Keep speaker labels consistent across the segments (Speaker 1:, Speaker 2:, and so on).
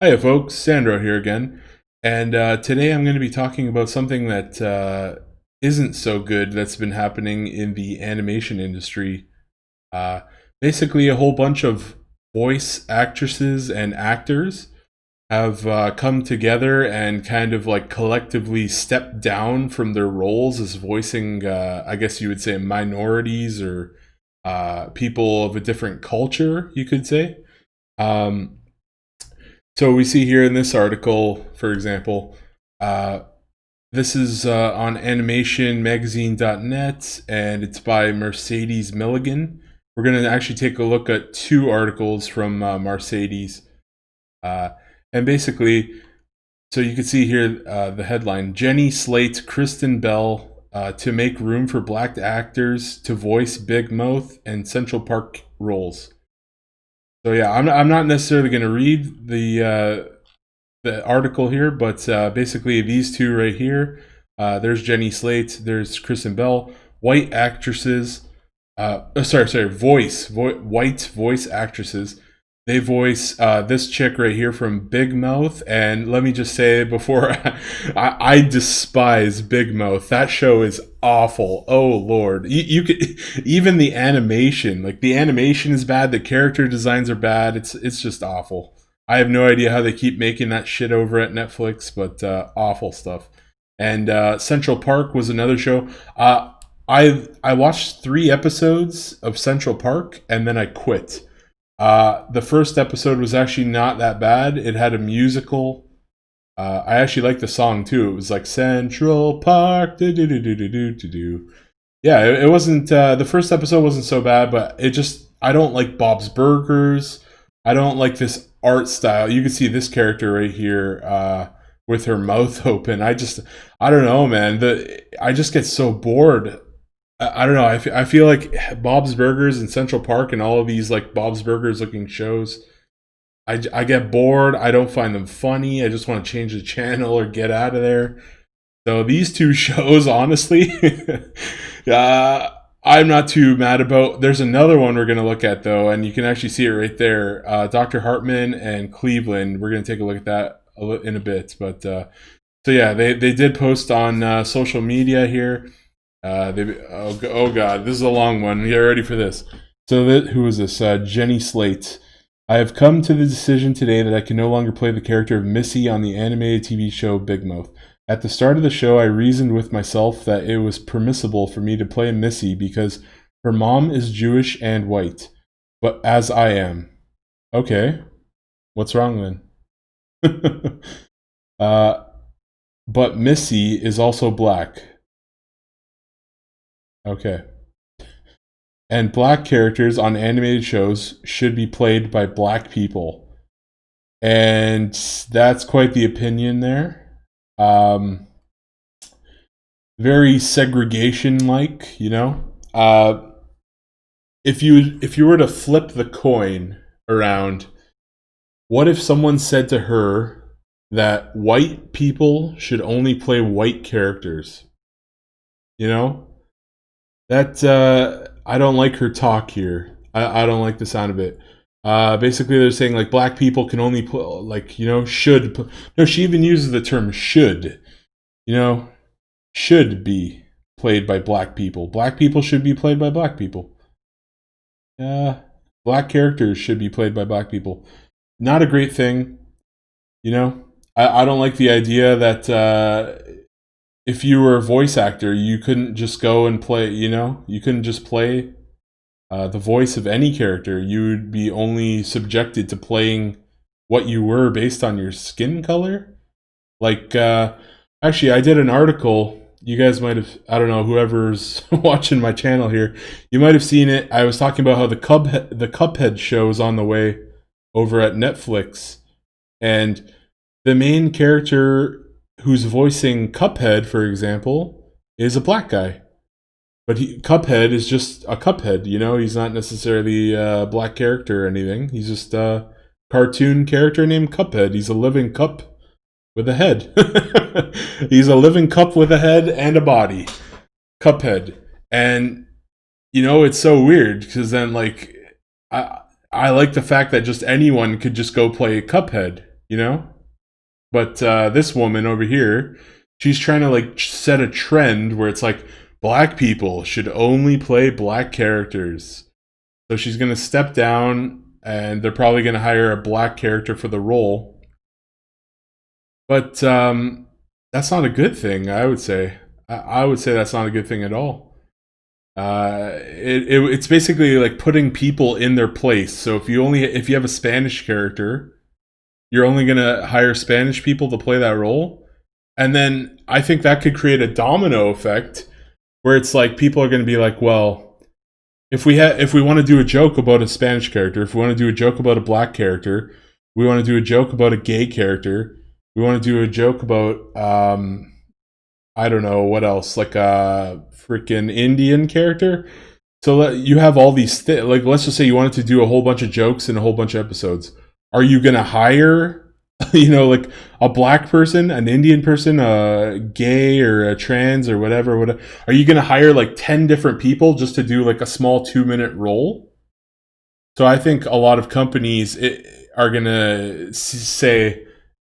Speaker 1: Hiya, folks. Sandro here again. And today I'm going to be talking about something that isn't so good that's been happening in the animation industry. Uh, Basically, a whole bunch of voice actresses and actors have come together and kind of like collectively stepped down from their roles as voicing, I guess you would say, minorities or people of a different culture, you could say. Um, so we see here in this article, for example, uh, this is on animationmagazine.net and it's by Mercedes Milligan. We're going to actually take a look at two articles from Mercedes. Uh, and basically, so you can see here the headline Jenny Slate, Kristen Bell to make room for black actors to voice Big Mouth and Central Park roles. So yeah, I'm not necessarily going to read the article here, but basically these two right here. There's Jenny Slate. There's Kristen Bell. White actresses. White voice actresses. They voice this chick right here from Big Mouth, and let me just say before, I despise Big Mouth. That show is awful. Oh Lord, you could even the animation, like the animation is bad. The character designs are bad. It's just awful. I have no idea how they keep making that shit over at Netflix, but awful stuff. And Central Park was another show. I watched 3 episodes of Central Park and then I quit. The first episode was actually not that bad. It had a musical. I actually liked the song too. It was like Central Park. Do do do do do do do do. Yeah, it wasn't. The first episode wasn't so bad, but it just I don't like Bob's Burgers. I don't like this art style. You can see this character right here with her mouth open. I don't know, man. I just get so bored. I don't know. I feel like Bob's Burgers and Central Park and all of these like Bob's Burgers looking shows. I get bored. I don't find them funny. I just want to change the channel or get out of there. So these two shows, honestly, I'm not too mad about. There's another one we're going to look at though, and you can actually see it right there. Dr. Hartman and Cleveland. We're going to take a look at that in a bit. But so yeah, they did post on social media here. Oh god, this is a long one. Get ready for this. So who is this? Jenny Slate. I have come to the decision today that I can no longer play the character of Missy on the animated TV show Big Mouth. At the start of the show, I reasoned with myself that it was permissible for me to play Missy because her mom is Jewish and white, but as I am. Okay, what's wrong then? uh, but Missy is also black. Okay. And black characters on animated shows should be played by black people. And that's quite the opinion there. Um, Very segregation like, you know. If you were to flip the coin around, what if someone said to her that white people should only play white characters? You know, that I don't like her talk here. I don't like the sound of it. Basically, they're saying like black people can only play, like should. No, she even uses the term should. You know, should be played by black people. Black people should be played by black people. Uh, Black characters should be played by black people. Not a great thing. You know, I don't like the idea that if you were a voice actor, you couldn't just go and play. You couldn't just play the voice of any character. You would be only subjected to playing what you were based on your skin color. Like, actually, I did an article. You guys might have, I don't know, whoever's watching my channel here, you might have seen it. I was talking about how the Cuphead show is on the way over at Netflix. And the main character who's voicing Cuphead, for example, is a black guy. But Cuphead is just a Cuphead, He's not necessarily a black character or anything. He's just a cartoon character named Cuphead. He's a living cup with a head. He's a living cup with a head and a body. Cuphead. And, it's so weird because then, like, I like the fact that just anyone could just go play Cuphead. you know? But this woman over here, she's trying to like set a trend where it's like black people should only play black characters. So she's going to step down and they're probably going to hire a black character for the role. But that's not a good thing, I would say. I would say that's not a good thing at all. It's basically like putting people in their place. So if you have a Spanish character, you're only going to hire Spanish people to play that role. And then I think that could create a domino effect where it's like people are going to be like, well, if we want to do a joke about a Spanish character, if we want to do a joke about a black character, we want to do a joke about a gay character, we want to do a joke about I don't know what else, like a freaking Indian character. So you have all these like let's just say you wanted to do a whole bunch of jokes in a whole bunch of episodes. Are you gonna hire like a black person, an Indian person, a gay or a trans or whatever? Are you gonna hire like 10 different people just to do like a small 2-minute role? So I think a lot of companies are gonna say,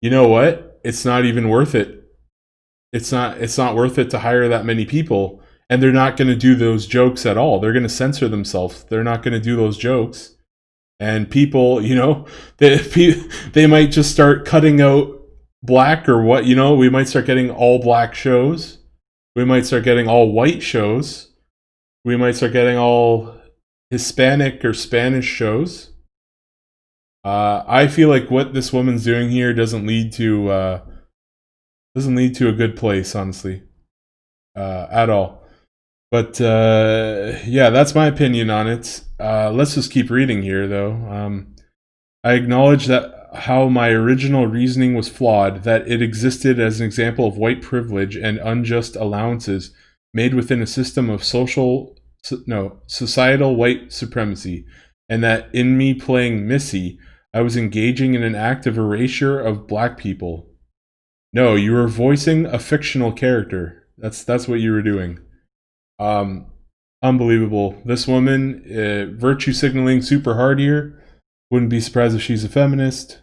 Speaker 1: you know what? It's not even worth it. It's not worth it to hire that many people, and they're not going to do those jokes at all. They're going to censor themselves. They're not going to do those jokes. And people, they might just start cutting out black or what, we might start getting all black shows. We might start getting all white shows. We might start getting all Hispanic or Spanish shows. I feel like what this woman's doing here doesn't lead to a good place, honestly, at all. But yeah, that's my opinion on it. Let's just keep reading here, though. I acknowledge that how my original reasoning was flawed, that it existed as an example of white privilege and unjust allowances made within a system of societal white supremacy, and that in me playing Missy, I was engaging in an act of erasure of black people. No, you were voicing a fictional character. That's what you were doing. Unbelievable. This woman, virtue signaling super hard here. Wouldn't be surprised if she's a feminist.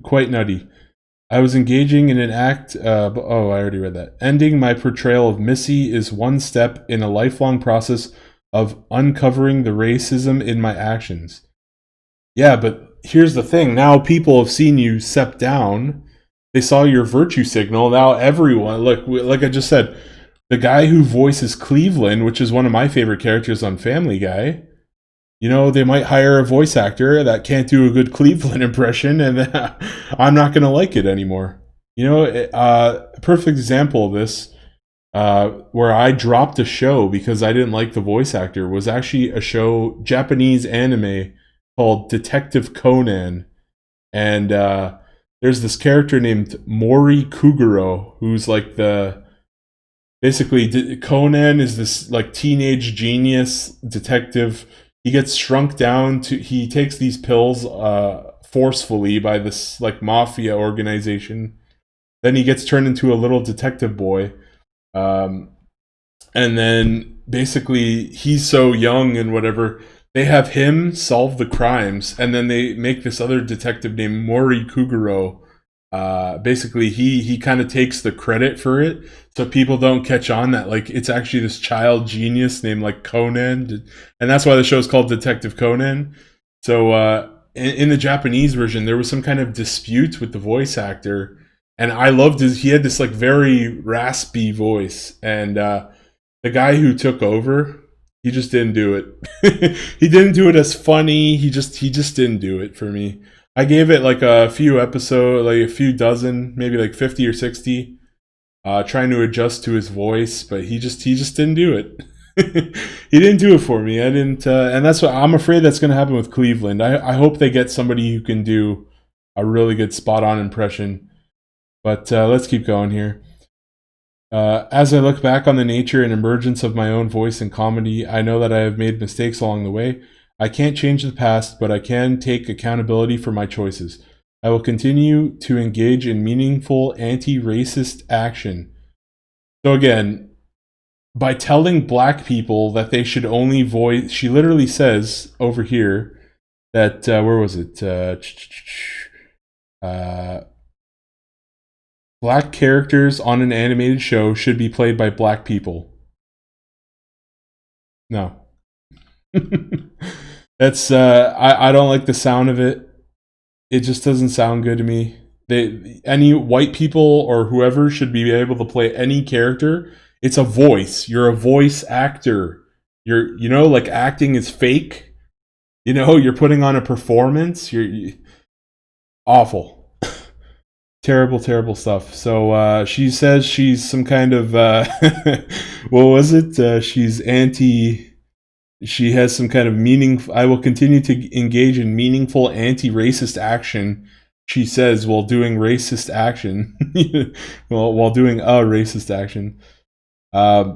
Speaker 1: Quite nutty. I was engaging in an act. I already read that. Ending my portrayal of Missy is one step in a lifelong process of uncovering the racism in my actions. Yeah, but here's the thing. Now people have seen you step down. They saw your virtue signal. Now everyone, look, like I just said, the guy who voices Cleveland, which is one of my favorite characters on Family Guy, they might hire a voice actor that can't do a good Cleveland impression, and I'm not going to like it anymore. A perfect example of this, where I dropped a show because I didn't like the voice actor, was actually a show, Japanese anime, called Detective Conan. And there's this character named Mori Kuguro, who's like basically Conan is this like teenage genius detective. He gets shrunk down he takes these pills forcefully by this like mafia organization. Then he gets turned into a little detective boy. And then basically he's so young and whatever, they have him solve the crimes, and then they make this other detective named Mori Kuguro. Basically he kind of takes the credit for it, so people don't catch on that like it's actually this child genius named like Conan, and that's why the show is called Detective Conan. So in the Japanese version, there was some kind of dispute with the voice actor, and I loved he had this like very raspy voice, and the guy who took over, he just didn't do it. He didn't do it as funny. He just didn't do it for me. I gave it like a few episodes, like a few dozen, maybe like 50 or 60, trying to adjust to his voice, but he just didn't do it. He didn't do it for me. I didn't, and that's what I'm afraid that's going to happen with Cleveland. I hope they get somebody who can do a really good spot-on impression. But let's keep going here. As I look back on the nature and emergence of my own voice in comedy, I know that I have made mistakes along the way. I can't change the past, but I can take accountability for my choices. I will continue to engage in meaningful anti-racist action. So again, by telling black people that they should only voice, she literally says over here that, where was it? Uh, Black characters on an animated show should be played by black people. No. That's I don't like the sound of it. It just doesn't sound good to me. Any white people or whoever should be able to play any character. It's a voice. You're a voice actor. Like acting is fake. You're putting on a performance. Awful. Terrible, terrible stuff. So she says she's some kind of what was it? She's anti. She has some kind of I will continue to engage in meaningful anti-racist action. She says while doing racist action, while doing a racist action. Uh,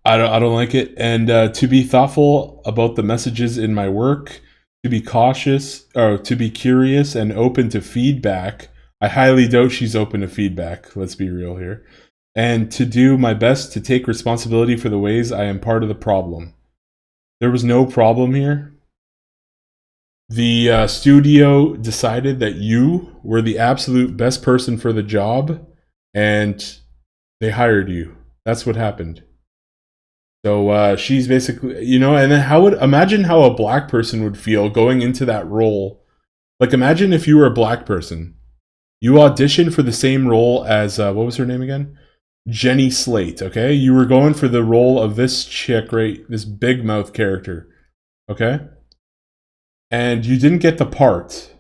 Speaker 1: I don't like it, and to be thoughtful about the messages in my work, to be cautious or to be curious and open to feedback. I highly doubt she's open to feedback. Let's be real here, and to do my best to take responsibility for the ways I am part of the problem. There was no problem here. The studio decided that you were the absolute best person for the job, and they hired you. That's what happened. So she's basically, and then imagine how a black person would feel going into that role. Like, imagine if you were a black person. You auditioned for the same role as, what was her name again? Jenny Slate, okay? You were going for the role of this chick, right? This big mouth character, okay? And you didn't get the part.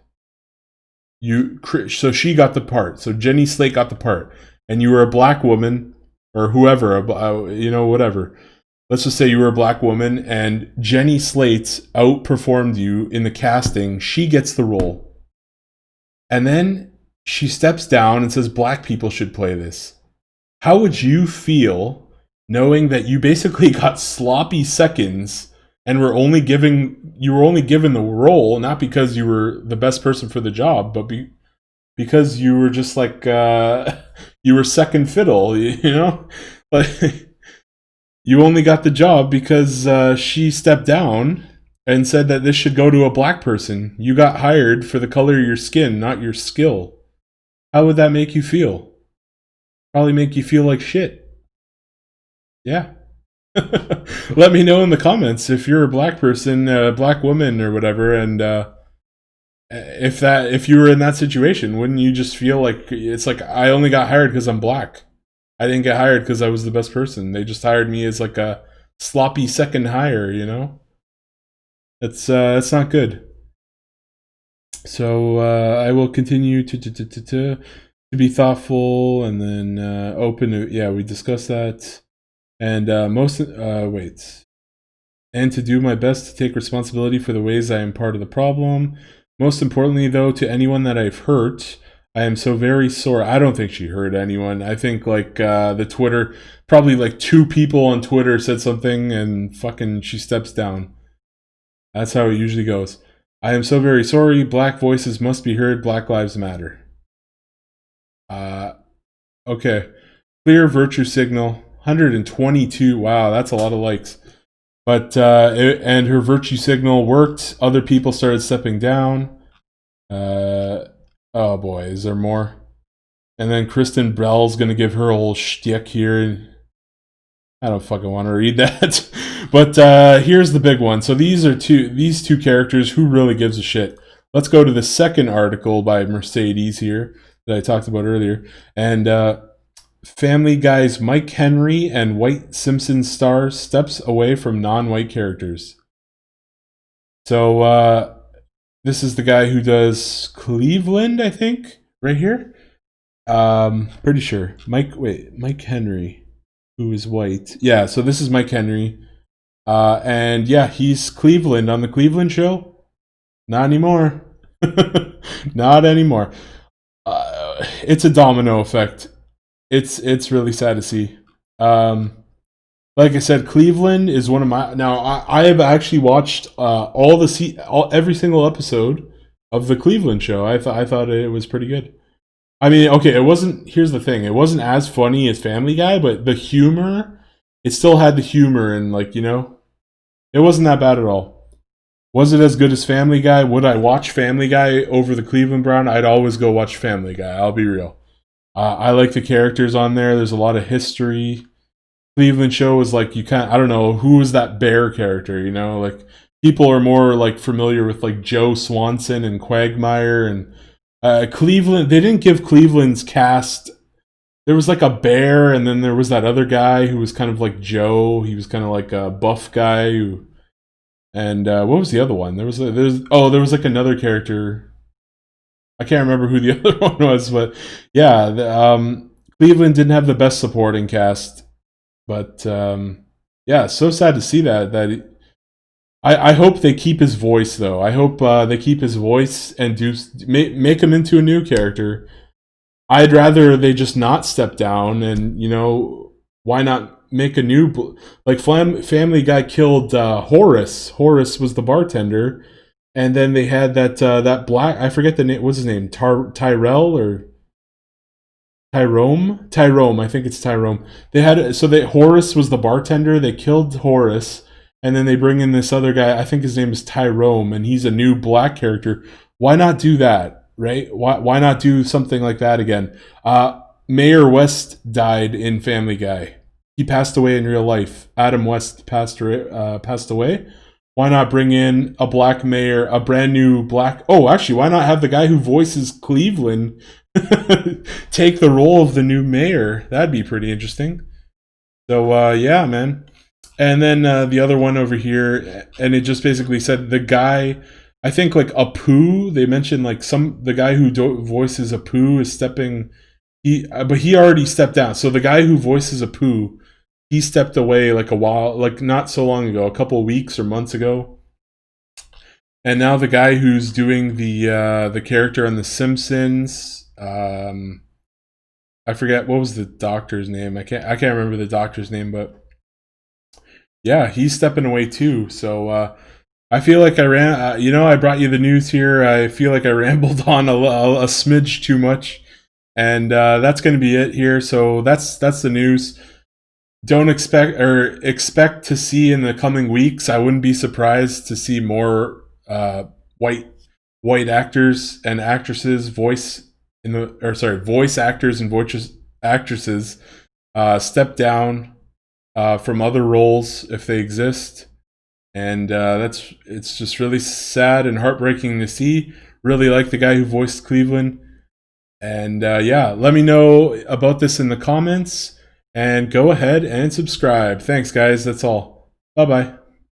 Speaker 1: So she got the part. So Jenny Slate got the part. And you were a black woman, or whoever, whatever. Let's just say you were a black woman, and Jenny Slate outperformed you in the casting. She gets the role. And then she steps down and says black people should play this. How would you feel knowing that you basically got sloppy seconds and were only given the role, not because you were the best person for the job, but because you were just like you were second fiddle, Like, you only got the job because she stepped down and said that this should go to a black person. You got hired for the color of your skin, not your skill. How would that make you feel? Probably make you feel like shit. Yeah. Let me know in the comments if you're a black person, a black woman or whatever, and if you were in that situation, wouldn't you just feel like it's like I only got hired because I'm black? I didn't get hired because I was the best person. They just hired me as like a sloppy second hire, It's not good. So I will continue to be thoughtful and then open to, yeah, we discussed that. And and to do my best to take responsibility for the ways I am part of the problem. Most importantly, though, to anyone that I've hurt, I am so very sorry. I don't think she hurt anyone. I think like the Twitter, probably like 2 people on Twitter said something and fucking she steps down. That's how it usually goes. I am so very sorry. Black voices must be heard. Black lives matter. Okay. Clear virtue signal. 122. Wow, that's a lot of likes. But and her virtue signal worked. Other people started stepping down. Oh boy, is there more? And then Kristen Bell's gonna give her whole shtick here. I don't fucking want to read that. But here's the big one. So these two characters. Who really gives a shit? Let's go to the second article by Mercedes here that I talked about earlier. And Family Guy's Mike Henry and white Simpsons star steps away from non-white characters. So this is the guy who does Cleveland, I think, right here. Pretty sure. Mike Henry, who is white. Yeah, so this is Mike Henry. And yeah, he's Cleveland on the Cleveland show. Not anymore. Not anymore. It's a domino effect. It's really sad to see. Like I said, Cleveland is one of my. Now I have actually watched every single episode of the Cleveland show. I thought it was pretty good. I mean, okay, it wasn't. Here's the thing: it wasn't as funny as Family Guy, but the humor, it still had the humor, and it wasn't that bad at all. Was it as good as Family Guy? Would I watch Family Guy over the Cleveland Brown? I'd always go watch Family Guy. I'll be real. I like the characters on there. There's a lot of history. Cleveland show is like you can't. I don't know who is that bear character. You know, like people are more like familiar with like Joe Swanson and Quagmire and Cleveland. They didn't give Cleveland's cast. There was like a bear, and then there was that other guy who was kind of like Joe. He was kind of like a buff guy who. And what was the other one? There was like another character. I can't remember who the other one was, but yeah, Cleveland didn't have the best supporting cast. But yeah, so sad to see that. I hope they keep his voice though. I hope they keep his voice and make him into a new character. I'd rather they just not step down, and why not make a new like Family Guy killed Horace. Horace was the bartender, and then they had that black. I forget the name. What's his name? Tyrell or Tyrone? Tyrone. I think it's Tyrone. Horace was the bartender. They killed Horace, and then they bring in this other guy. I think his name is Tyrone, and he's a new black character. Why not do that, right? Why not do something like that again? Mayor West died in Family Guy. He passed away in real life. Adam West passed away. Why not bring in a black mayor, a brand new black... Oh, actually, why not have the guy who voices Cleveland take the role of the new mayor? That'd be pretty interesting. So, yeah, man. And then the other one over here, and it just basically said the guy... I think like Apu, they mentioned like the guy who voices Apu is stepping... But he already stepped down. So the guy who voices Apu, he stepped away like a while, like not so long ago, a couple of weeks or months ago. And now the guy who's doing the character on The Simpsons, I forget what was the doctor's name. I can't remember the doctor's name, but yeah, he's stepping away too. So I feel like I I brought you the news here. I feel like I rambled on a smidge too much. And that's going to be it here. So that's the news. Don't expect to see in the coming weeks. I wouldn't be surprised to see more white actors and actresses voice actors and voice actresses step down from other roles if they exist. And it's just really sad and heartbreaking to see. Really like the guy who voiced Cleveland. And yeah, let me know about this in the comments, and go ahead and subscribe. Thanks, guys. That's all. Bye-bye.